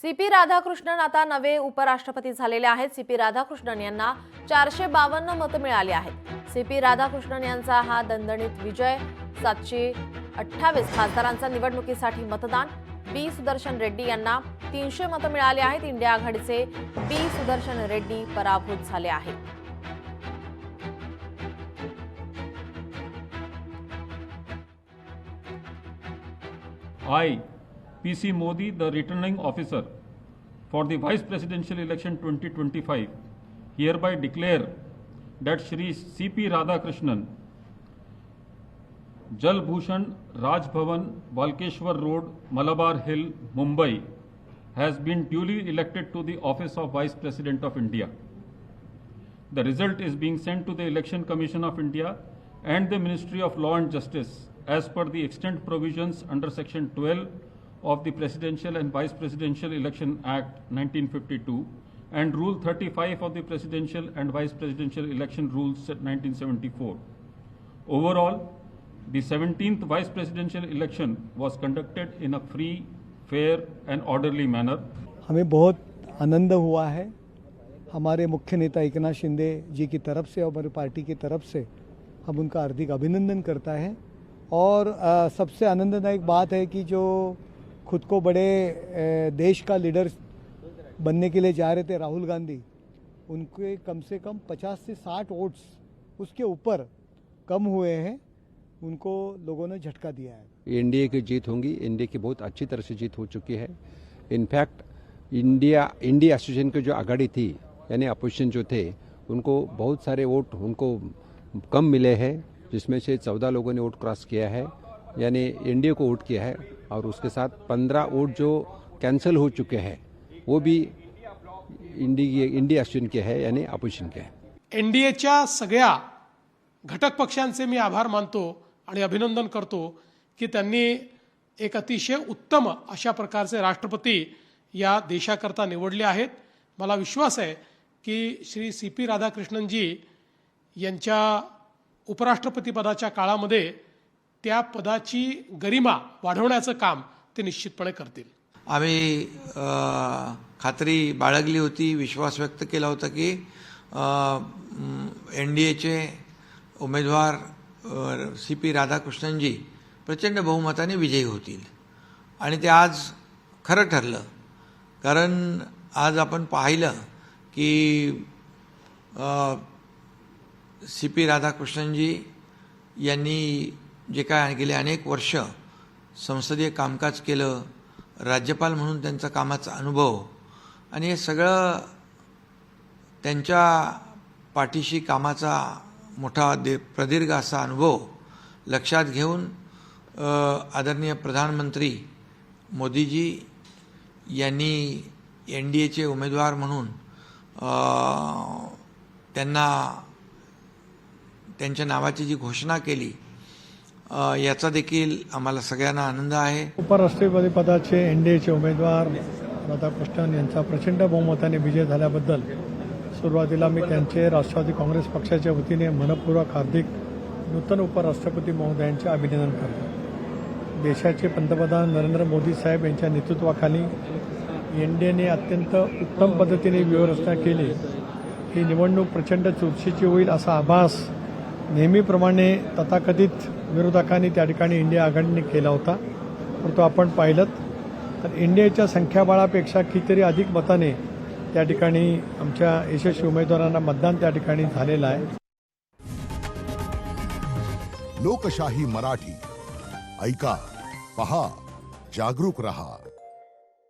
CP Radhakrishnan आता नवे उपराष्ट्रपती झालेले आहेत। सीपी राधाकृष्णन यांना 452 मतं मिळाली आहेत। सीपी राधाकृष्णन यांचा हा दणदणीत विजय। 728 खासदारांचा निवडणुकीसाठी मतदान। बी सुदर्शन रेड्डी यांना 300 मतं मिळाली आहेत। इंडिया आघाडीचे बी सुदर्शन रेड्डी पराभूत झाले आहेत। I, P.C. Modi, the returning officer for the Vice Presidential Election 2025, hereby declare that Shri C.P. Radhakrishnan, Jal Bhushan Raj Bhavan, Walkeshwar Road, Malabar Hill, Mumbai, has been duly elected to the office of Vice President of India. The result is being sent to the Election Commission of India and the Ministry of Law and Justice as per the extant provisions under Section 12 of the Presidential and Vice Presidential Election Act 1952 and Rule 35 of the Presidential and Vice Presidential Election Rules 1974. Overall, the 17th Vice Presidential election was conducted in a free, fair and orderly manner. हमें बहुत आनंद हुआ है। हमारे मुख्य नेता एकनाथ शिंदे जी की तरफ से और हमारी पार्टी की तरफ से हम उनका हार्दिक अभिनंदन करता है। और सबसे आनंददायक बात है कि जो खुद को बड़े देश का लीडर बनने के लिए जा रहे थे राहुल गांधी, उनके कम से कम 50 से 60 वोट्स उसके ऊपर कम हुए हैं। उनको लोगों ने झटका दिया है। एनडीए की जीत होंगी। एनडीए की बहुत अच्छी तरह से जीत हो चुकी है। इनफैक्ट इंडिया एसोसिएशन की जो आघाड़ी थी यानी अपोजिशन जो थे उनको बहुत सारे वोट उनको कम मिले हैं, जिसमें से 14 लोगों ने वोट क्रॉस किया है यानी एनडीए को वोट किया है। और उसके साथ 15 वोट जो कैंसिल हो चुके हैं वो भी इंडिया एसोसिएशन के है यानी अपोजिशन के है। एनडीएच्या सगळ्या घटक पक्षांचे मी आभार मानतो आणि अभिनंदन करतो की त्यांनी एक अतिशय उत्तम अशा प्रकारचे राष्ट्रपती या देशाकरता निवडले आहेत। मला विश्वास आहे की श्री सीपी राधाकृष्णन जी यांच्या उपराष्ट्रपती पदाच्या काळामध्ये त्या पदाची गरिमा वाढवण्याचं काम ते निश्चितपणे करतील। आम्ही खात्री बाळगली होती, विश्वास व्यक्त केला होता की एनडीएचे उमेदवार सीपी राधाकृष्णनजी प्रचंड बहुमताने विजयी होतील आणि ते आज खरं ठरलं। कारण आज आपण पाहिलं की सीपी राधाकृष्णनजी यांनी जे काय गेले अनेक वर्ष संसदीय कामकाज केलं, राज्यपाल म्हणून त्यांचा कामाचा अनुभव आणि हे सगळं त्यांच्या पाठीशी कामाचा मोठा प्रदीर्घ असा अनुभव लक्षात घेऊन आदरणीय प्रधानमंत्री मोदीजी यांनी एनडीएचे उमेदवार म्हणून त्यांच्या नावाची जी घोषणा केली याचा देखील आम्हाला सगळ्यांना आनंद आहे। उपराष्ट्रपती पदाचे एनडीएचे उमेदवार राधाकृष्णन यांचा प्रचंड बहुमताने विजय झाल्याबद्दल सुरुवातीला मी त्यांचे राष्ट्रवादी काँग्रेस पक्षाच्या वतीने मनपूर्वक हार्दिक नूतन उपराष्ट्रपती महोदयांचे अभिनंदन करतो। देशाचे पंतप्रधान नरेंद्र मोदी साहेब यांच्या नेतृत्वाखाली एनडीएने अत्यंत उत्तम पद्धतीने व्यवस्था केली। ही निवडणूक प्रचंड चुरशीची होईल असा आभास नेहमीप्रमाणे तथाकथित विरोधकांनी त्या ठिकाणी इंडिया आघाडीने केला होता, परंतु आपण पाहिलं तर इंडियाच्या संख्याबळापेक्षा कितीतरी अधिक मताने त्या ठिकाणी आमच्या यशस्वी उमेदवारांना मतदान त्या ठिकाणी झालेलं आहे। लोकशाही मराठी ऐका, पहा, जागरूक रहा।